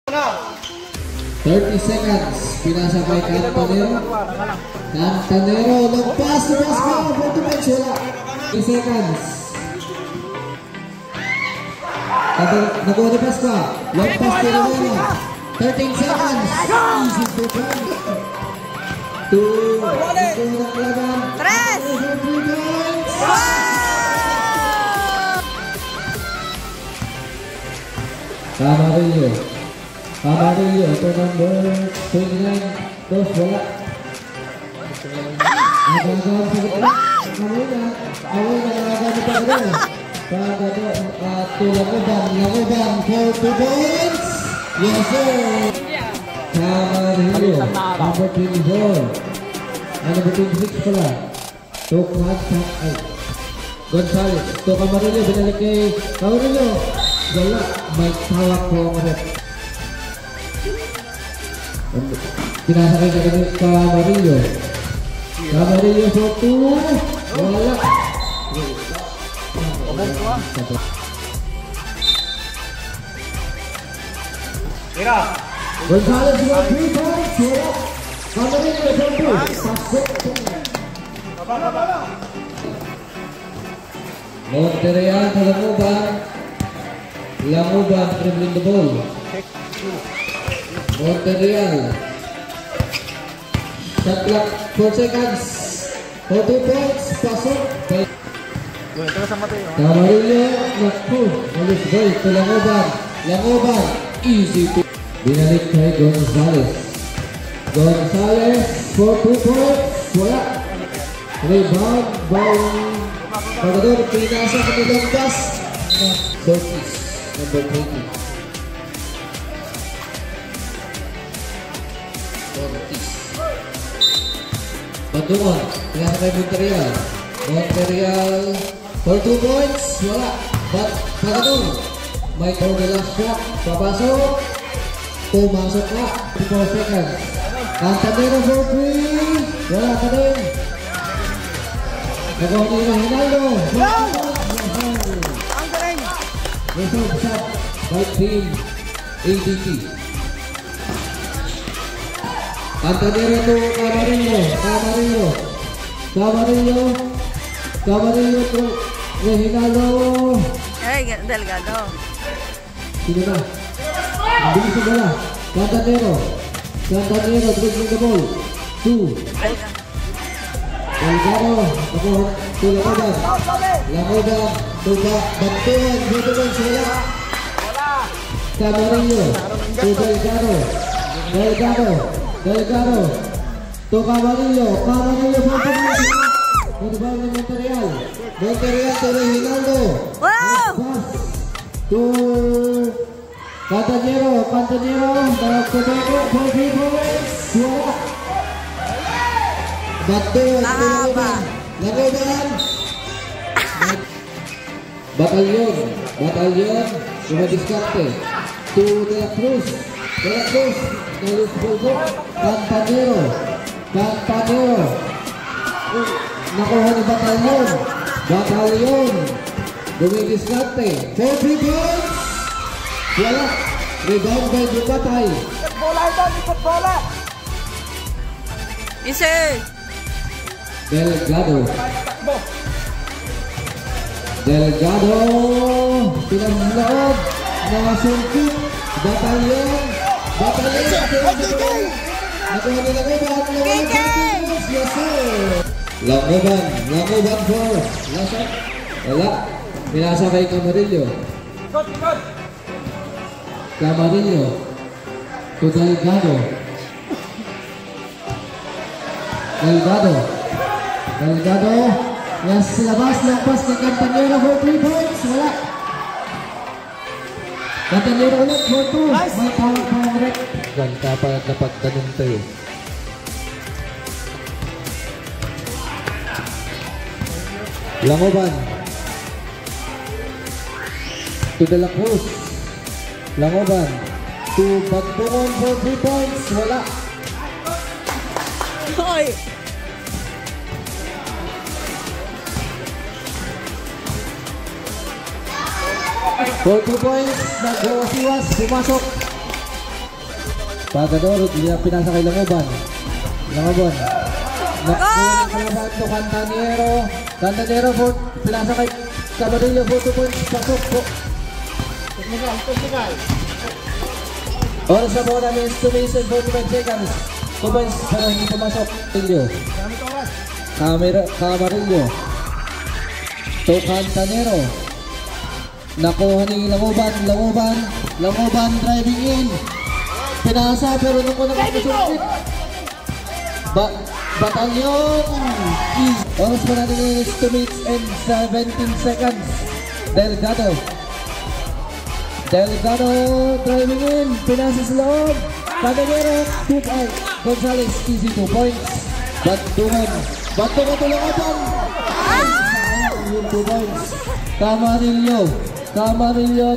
30 seconds. Pinasa kay Cantanero. Cantanero. Nagpas to basket. 40 points. Wala. 30 seconds. Nakuha ni Pasca. Lampas to Rivera. 13 seconds. Easy to point. 2. Nakuha ng laban. 3 points. Camarillo. Camarillo, ito number 29. Dos, wala. Nagagawa sa gitna. Away na nagagamit ako doon. Langoban, 4 points. Yes, sir. Camarillo, number 24. Number 26 pala. Took contact out. Gonzales, to Camarillo, binalik kay Camarillo. Wala, may tawag po ang rep. Pinasakay ka kami Camarillo. Camarillo for 2. Wala. Gonzales for 3 points. Wala. Camarillo for 2. Monterreal sa Langoban dribbling the ball. Monterreal. Shot clock 4 seconds. 2 points. Pasok. Camarillo. Naku. Alis ball to Langoban. Langoban. Easy to. Binalik kay Gonzales. Gonzales for 2 points. Wala. Rebound. Ball. Pagador. Pinasa kanilang gas. Sorties. Number 20. Bandungan, pinasa kay Monterreal. Monterreal for 2 points. Wala. Pagador. May throw the last shot. Papasok. Pumasok na. 4 seconds. Cantanero for 3. Wala ka din. Nagawa niya Hinaldo. Reserve shot by team ADT. Cantanero to Camarillo. Camarillo to Reginaldo. Delgado. Sino na? Hindi sa bola. Cantanero dribbling the ball. 2. Delgado. Langoban. Bantuan. Bantuan sila. Camarillo. To Delgado. To Camarillo. Camarillo for Football ng Monterreal. Monterreal to Reginaldo. Wow! To Cantanero. Quebeco for 3 points. Wala. Bantuan. Langoban. Batalyon. Dumadiskarte. To De La Cruz. Nalus Bulbo. Cantanero. Nakuha ni Batalyon. Dumidiskarte. 4 points. Wala. Rebound by Dubatay. Bola. Ise. Delgado. Pinaglaod. Nakasungkit. Batalyon. Nakuha ni Langoban. Yes, sir. Langoban for Lasa. Wala. Pinasa kay Camarillo. To Delgado. Yes, labas ng pass ni Cantanero for 3 points. Wala. Cantanero ulit for 2. May pang rep. Ganta pa at dapat ganun tayo. Langoban. To De La Cruz. Langoban. To Bantungan for 3 points. Wala. Hoy! For 2 points, nag-uwasiwas, pumasok. Pagador, pinasa kay Langoban. Langoban. Nakuha ng kalaban to Cantanero. Cantanero, pinasa kay Camarillo, 2 points. Pasok po. Oras na po namin is 2 minutes and 45 seconds. 2 points pero hindi pumasok. Camarillo. Camarillo. To Cantanero. Nakuha ni Langoban. Langoban driving in. Pinasa pero nung unang nagsulit. Batalyon. Oras pa natin is 2 minutes and 17 seconds. Delgado driving in. Pinasa sa loob. Cantanero. 2 out. Gonzales easy 2 points. Batungan to Langoban. Yung 2 points. Camarillo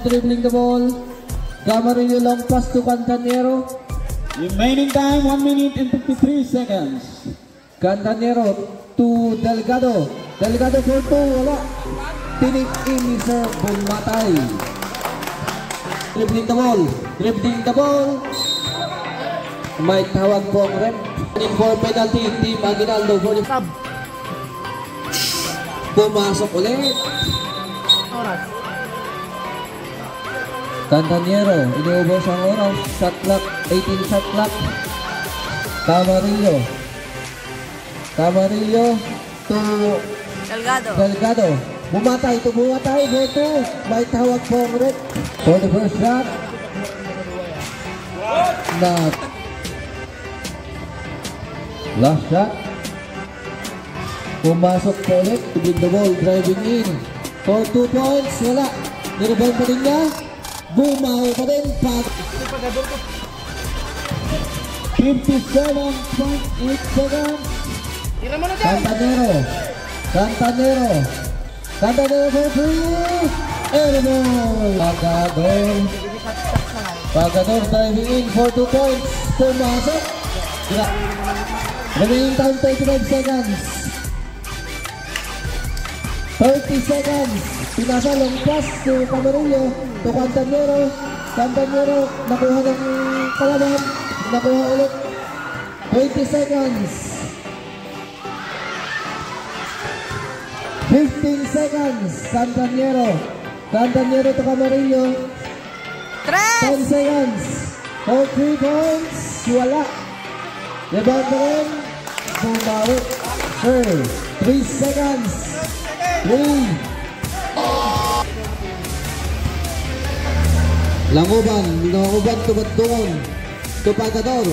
dribbling the ball. Camarillo long pass to Cantanero. Remaining time 1 minute and 53 seconds. Cantanero to Delgado. Delgado for 2. Wala. Tinik in ni Sir Bumatay. Dribbling the ball. May tawag po ang rep. For penalty, Team Aguinaldo for the club. Pumasok ulit. Cantanero, inuubos ang oras. Shot clock, 18 shot clock. Camarillo to Delgado. Bumatay. Beto. May tawag po ang red. For the first shot. Last shot. Pumasok po ulit. Dribbling the ball, driving in. For 2 points. Wala. Niribal pa din niya. Bumaho pa din. 57.8 seconds. Cantanero for 3. Airball. Pagador driving in for 2 points. Pumasok. Remaining time 35 seconds. 30 seconds. Pinasa long pass to Camarillo. To Cantanero. Nakuha ng kalaban. Nakuha ulit. 20 seconds. 15 seconds. Cantanero to Camarillo. 10 seconds. For 3 points. Wala. Rebound na rin. Bumawi. 3 seconds. 3. Langoban to Batungan. To Pagador.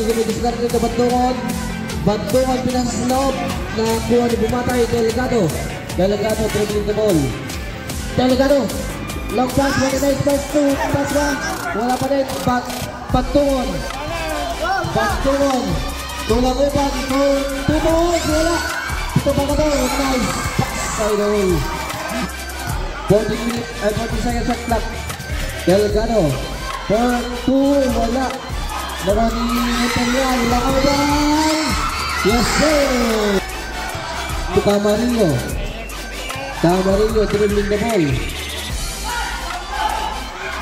Gumidiscard to Batungan. Batungan pinasa sa loob. Nakuha ni Bumatay. Delgado dribbling the ball. Delgado. Long pass. Recognize pass to pass ba? Wala pa rin. Batungan. To Langoban. For 2 points. Wala. Ito Pagador. Nice. Side away. 40 seconds shot clock. Delgado for 2. Wala. Maraming Italian. Langoban. Yes sir. To Camarillo dribbling the ball.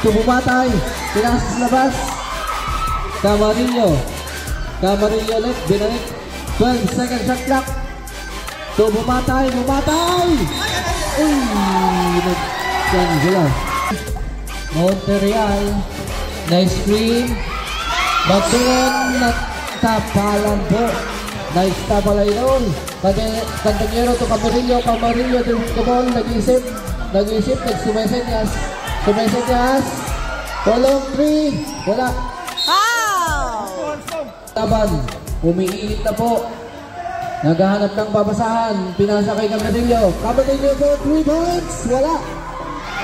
To Bumatay. Pinasa sa labas. Camarillo left. Binalik. 12 seconds shot clock. To Bumatay. Nagkansila. Monterreal. Nice screen. Batungan. Nagtapalan po. Nice tapalay doon. Cantanero to Camarillo dribbling the ball. Nag-isip. Nagsumesenyas. Polong 3. Wala. Taban. Umiinit na po. Naghahanap ng babasahan. Pinasa kay Camarillo for 3 points. Wala.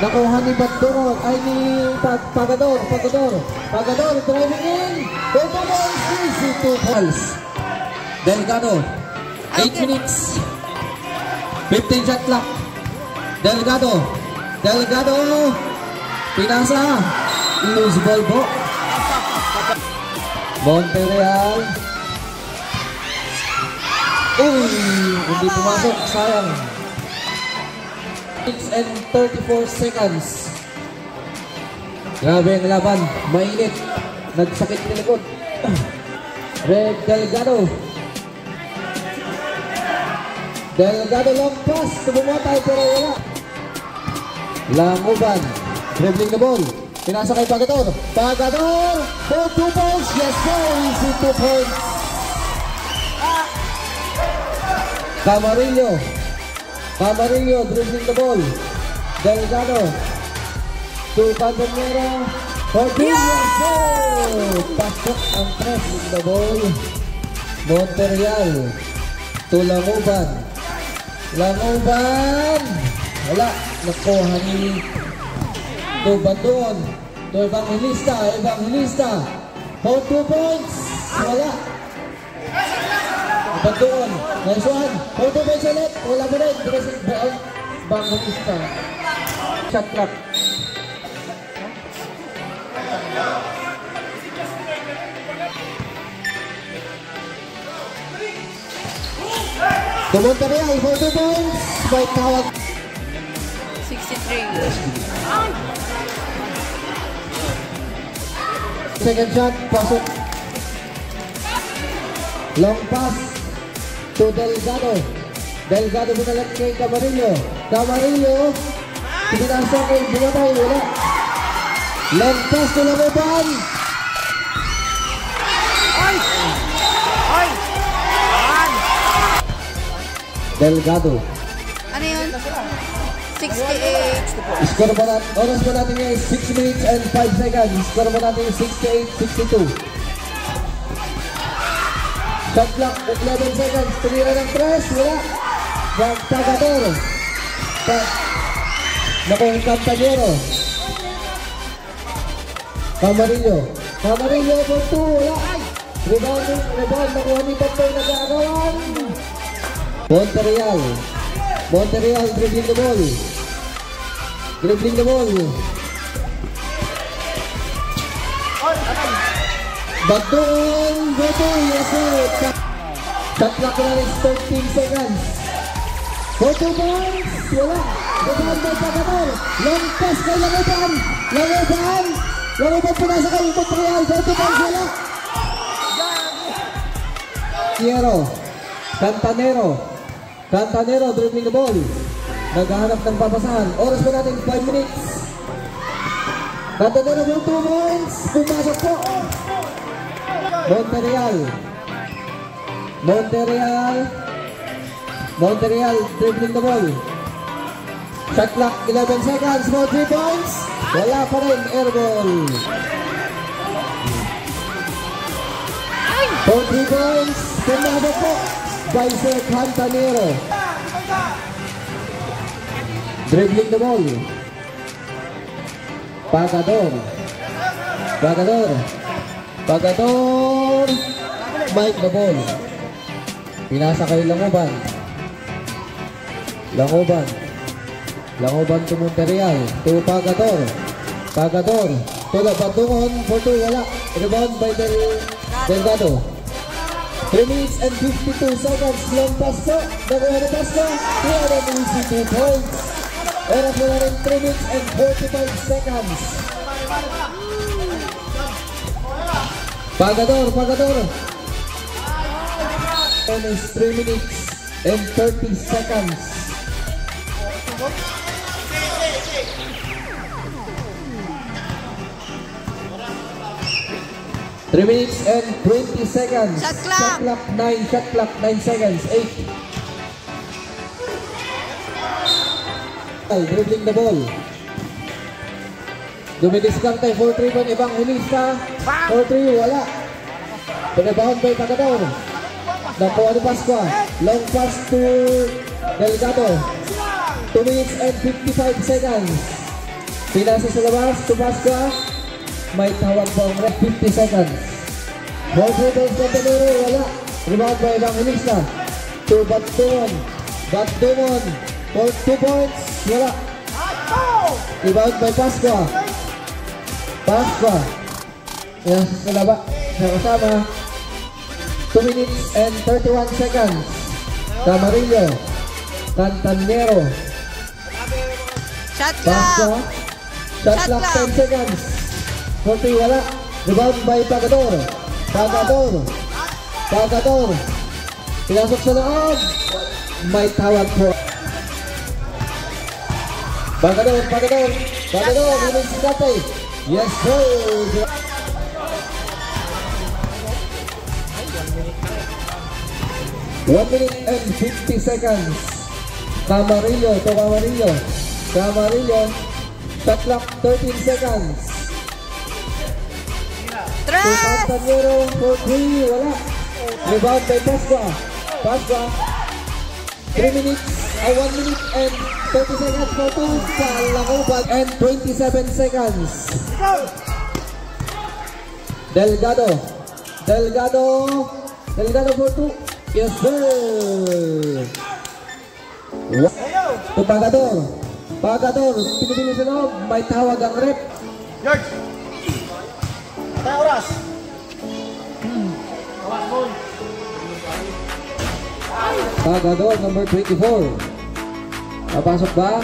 Nakuha ni Batungan. Ay ni Pagador driving in. 2 points. Easy 2 points. Delgado. 8 minutes. 15 shot clock. Delgado. Pinasa. Loose ball po. Monterreal. Hindi pumasok. Sayang. 6 and 34 seconds. Grabe ang laban. Mainit. Nagsakit ni likod. Red Delgado. Delgado long pass. Bumatay pero wala. Languban. Dribbling the ball. Pinasa kay Pagador. Pagador for 2 points. Yes sir. Easy 2 points. Camarillo. Camarillo dribbling the ball. Delgado. To Pandemera. For 2. Yes sir. Pasok ang press in the ball. Monterreal. To Languban. Languban. Wala. Nakuha ni to Bandon. To Evangelista. Evangelista. For 2 points. Wala. Bandon. Nice one. For 2 points ulit. Wala mo rin. Evangelista. Shot clock. To Monterreal for 2 points. By tawag. 63. Second shot, pasok. Long pass to Delgado. Delgado binalat kay Camarillo. Camarillo, pinasa kay Bumatay, wala. Long pass to Languban. Delgado. Ano yun? 68. Score ba natin? Oras ba natin ngayon? 6 minutes and 5 seconds. Score ba natin 68-62. Shot clock, 11 seconds. Tumira ng press. Wala. Pagador. Naku, Campanero. Camarillo. Camarillo for 2. Wala. Rebound. Nakuha ni Pagpay nag-aagawan. Monterreal. Monterreal dribbling the ball. Dribbling the ball. Bagdoon. Beto. Yes sir. Shot clock na rin 13 seconds. 4 points. Wala. Rebound by Pagador. Long pass kay Languban. Languban. Languban pinasa kay Monterreal. 4 points. Wala. Piero. Cantanero. Cantanero dribbling the ball. Naghahanap ng papasahan. Oras pa natin 5 minutes. Cantanero for 2 points. Pumasok po. Monterreal. Monterreal. Monterreal dribbling the ball. Shot clock 11 seconds for 3 points. Wala pa rin. Air ball. For 3 points. Pumasok po. By Sir Cantanero. Dribbling the ball. Pagador. Pagador. Pagador. Mike the ball. Pinasa kay Languban. Languban. Languban to Monterreal. To Pagador. Pagador. To Bandungon. For 2. Wala. Rebound by Delgado. 3 minutes and 52 seconds. Long pass po. Nakuha na pass po. Here and easy 2 points. Oras mo na rin 3 minutes and 45 seconds. Pagador, Pagador. And is 3 minutes and 30 seconds. Three minutes and 20 seconds. Shot clock. Shot clock 9. Shot clock 9 seconds. 8. Dribbling the ball. Dumidiskarte for 3 point Evangelista. For 3. Wala. Pinabahon by Pagador. Nakuha ni Pascua. Long pass to Delgado. 2 minutes and 55 seconds. Pinasa sa labas to Pascua. May tawag po ang red 50 seconds. Ball dribbles na Tenero, wala. Rebound by Evangelista. To Bandungon. Bandungon. For 2 points, wala. Rebound by Pascua. Pascua. Yan sa laba. Sa kasama. 2 minutes and 31 seconds. Camarillo. Cantanero. Shot Pascua. clock. Shot Shot clock clock. 10 seconds. 40, wala. Rebound by Pagador. Pagador. Pinasok sa loob. May tawag po. Pagador. Hiling si Tatay. Yes, sir. One minute and 50 seconds. Camarillo. Shot clock 13 seconds. Tres! Castanero for 3. Wala. Rebound by Pascua. 1 minute and 30 seconds for 2. Palakuban and 27 seconds. Delgado for 2. Yes, sir. To Pagador. Pinipili sa loob. May tawag ang rep. George! Patay oras! Pagador, number 24. Papasok ba?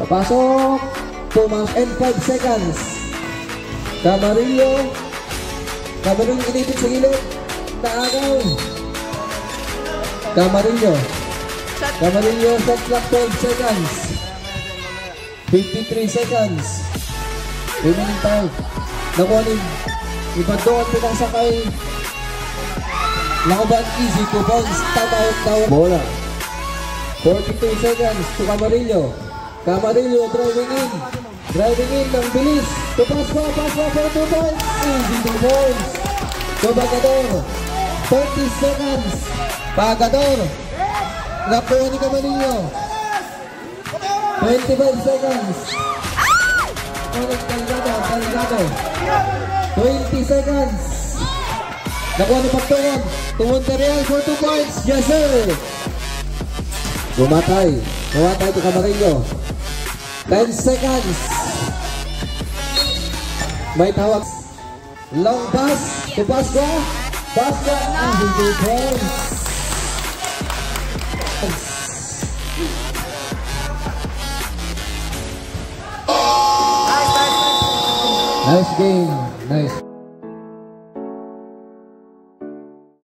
Papasok. 2 minutes and 5 seconds. Camarillo inipit sa gilid. Naagaw. Camarillo, shot clock 12 seconds. 53 seconds. Remaining time. Nakuha ni Ibadoan pinasakay. Lakuban easy, 2 points. Tawag. Bola. 42 seconds to Camarillo. Driving in ng bilis. To Pascua for 2 points. Easy, 2 points. To Pagador. 30 seconds. Pagador. Nakuha ni Camarillo. 25 seconds. Delgado. 20 seconds. Nakuha ni Pagtuon. To Monterreal for 2 points. Yes, sir. Gumatay to Camarillo. 10 seconds. May tawag. Long pass to Pascua. Easy, 2 points. Nice game. Nice.